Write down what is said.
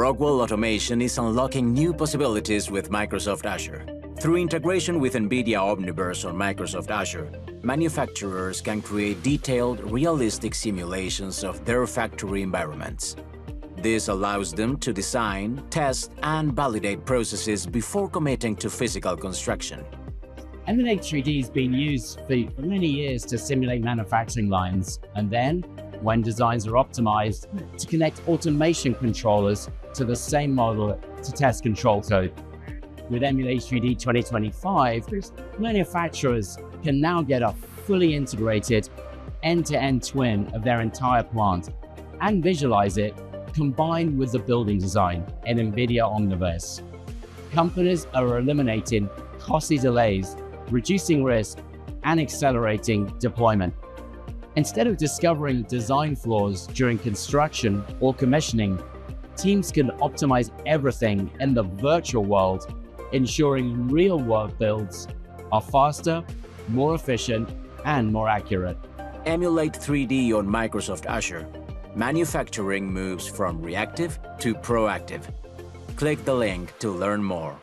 Rockwell Automation is unlocking new possibilities with Microsoft Azure. Through integration with NVIDIA Omniverse on Microsoft Azure, manufacturers can create detailed, realistic simulations of their factory environments. This allows them to design, test, and validate processes before committing to physical construction. Emulate 3D has been used for many years to simulate manufacturing lines, and then, when designs are optimized, to connect automation controllers to the same model to test control code. With Emulate 3D 2025, manufacturers can now get a fully integrated end-to-end twin of their entire plant and visualize it combined with the building design in NVIDIA Omniverse. Companies are eliminating costly delays, reducing risk, and accelerating deployment. Instead of discovering design flaws during construction or commissioning, teams can optimize everything in the virtual world, ensuring real-world builds are faster, more efficient, and more accurate. Emulate 3D on Microsoft Azure. Manufacturing moves from reactive to proactive. Click the link to learn more.